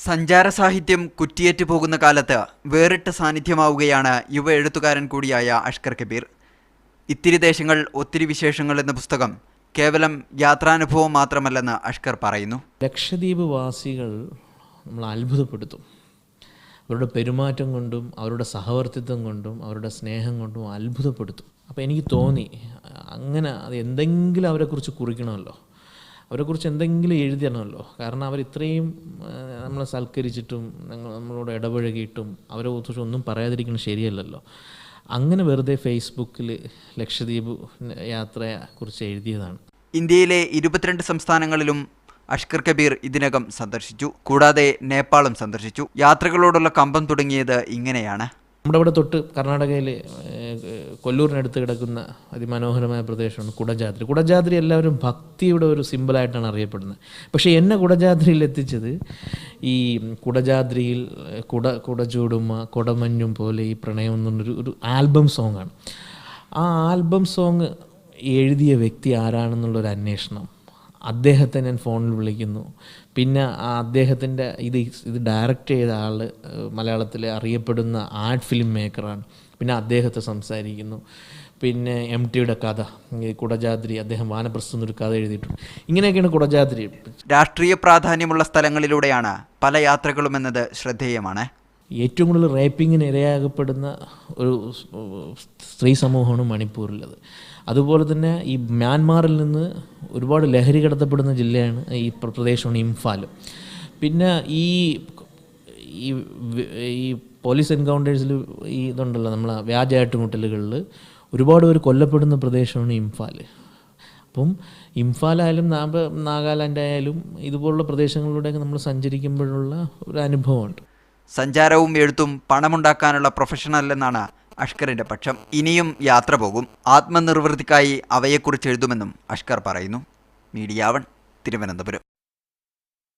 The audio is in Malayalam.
സഞ്ചാര സാഹിത്യം കുറ്റിയേറ്റ് പോകുന്ന കാലത്ത് വേറിട്ട സാന്നിധ്യമാവുകയാണ് യുവ എഴുത്തുകാരൻ കൂടിയായ അഷ്കർ കബീർ. ഇത്തിരി ദേശങ്ങൾ ഒത്തിരി വിശേഷങ്ങൾ എന്ന പുസ്തകം കേവലം യാത്രാനുഭവം മാത്രമല്ലെന്ന് അഷ്കർ പറയുന്നു. ലക്ഷദ്വീപ് വാസികൾ നമ്മൾ അത്ഭുതപ്പെടുത്തും. അവരുടെ പെരുമാറ്റം കൊണ്ടും അവരുടെ സഹവർത്തിത്വം കൊണ്ടും അവരുടെ സ്നേഹം കൊണ്ടും അത്ഭുതപ്പെടുത്തും. അപ്പോൾ എനിക്ക് തോന്നി അങ്ങനെ അത് എന്തെങ്കിലും അവരെക്കുറിച്ച് കുറിക്കണമല്ലോ, അവരെക്കുറിച്ച് എന്തെങ്കിലും എഴുതണമല്ലോ. കാരണം അവർ ഇത്രയും നമ്മളെ സൽക്കരിച്ചിട്ടും നമ്മളോട് ഇടപഴകിയിട്ടും അവരെ കുറിച്ച് ഒന്നും പറയാതിരിക്കുന്നത് ശരിയല്ലല്ലോ. അങ്ങനെ വെറുതെ ഫേസ്ബുക്കിൽ ലക്ഷദ്വീപ് യാത്രയെക്കുറിച്ച് എഴുതിയതാണ്. ഇന്ത്യയിലെ 22 സംസ്ഥാനങ്ങളിലും അഷ്കർ കബീർ ഇതിനകം സന്ദർശിച്ചു. കൂടാതെ നേപ്പാളും സന്ദർശിച്ചു. യാത്രകളോടുള്ള കമ്പം തുടങ്ങിയത് ഇങ്ങനെയാണ്. നമ്മുടെ ഇവിടെ തൊട്ട് കർണാടകയിൽ കൊല്ലൂരിനടുത്ത് കിടക്കുന്ന അതിമനോഹരമായ പ്രദേശമാണ് കുടജാദ്രി. കുടജാദ്രി എല്ലാവരും ഭക്തിയുടെ ഒരു സിമ്പിളായിട്ടാണ് അറിയപ്പെടുന്നത്. പക്ഷേ എന്നെ കുടജാദ്രിയിൽ എത്തിച്ചത് ഈ കുടജാദ്രിയിൽ കുടചൂടുമ്മ കുടമഞ്ഞും പോലെ ഈ പ്രണയം എന്നൊരു ആൽബം സോങ്ങാണ്. ആ ആൽബം സോങ് എഴുതിയ വ്യക്തി ആരാണെന്നുള്ളൊരു അന്വേഷണം. അദ്ദേഹത്തെ ഞാൻ ഫോണിൽ വിളിക്കുന്നു. പിന്നെ അദ്ദേഹത്തിൻ്റെ ഇത് ഡയറക്റ്റ് ചെയ്ത ആൾ മലയാളത്തിലെ അറിയപ്പെടുന്ന ആർട്ട് ഫിലിം മേക്കറാണ്. പിന്നെ അദ്ദേഹത്തെ സംസാരിക്കുന്നു. പിന്നെ MTയുടെ കഥ കുടജാദ്രി, അദ്ദേഹം വാനപ്രസ്ഥം എന്നൊരു കഥ എഴുതിയിട്ടുണ്ട്. ഇങ്ങനെയൊക്കെയാണ് കുടജാദ്രി. രാഷ്ട്രീയ പ്രാധാന്യമുള്ള സ്ഥലങ്ങളിലൂടെയാണ് പല യാത്രകളും എന്നത് ശ്രദ്ധേയമാണ്. ഏറ്റവും കൂടുതൽ റേപ്പിങ്ങിന് ഇരയാകപ്പെടുന്ന ഒരു സ്ത്രീ സമൂഹമാണ് മണിപ്പൂരിലത്. അതുപോലെ തന്നെ ഈ മ്യാൻമാറിൽ നിന്ന് ഒരുപാട് ലഹരി കടത്തപ്പെടുന്ന ജില്ലയാണ് ഈ പ്രദേശമാണ് ഇംഫാൽ. പിന്നെ ഈ പോലീസ് എൻകൗണ്ടേഴ്സിൽ ഇതുണ്ടല്ലോ, നമ്മളെ വ്യാജ ഏറ്റുമുട്ടലുകളിൽ ഒരുപാട് പേര് കൊല്ലപ്പെടുന്ന പ്രദേശമാണ് ഇംഫാൽ. അപ്പം ഇംഫാലായാലും നാഗാലാൻഡ് ആയാലും ഇതുപോലുള്ള പ്രദേശങ്ങളിലൂടെയൊക്കെ നമ്മൾ സഞ്ചരിക്കുമ്പോഴുള്ള ഒരു അനുഭവമുണ്ട്. സഞ്ചാരവും എഴുത്തും പണമുണ്ടാക്കാനുള്ള പ്രൊഫഷണല്ലെന്നാണ് അഷ്കറിൻ്റെ പക്ഷം. ഇനിയും യാത്ര പോകും. ആത്മനിർവൃത്തിക്കായി അവയെക്കുറിച്ച് എഴുതുമെന്നും അഷ്കർ പറയുന്നു. മീഡിയ 1, തിരുവനന്തപുരം.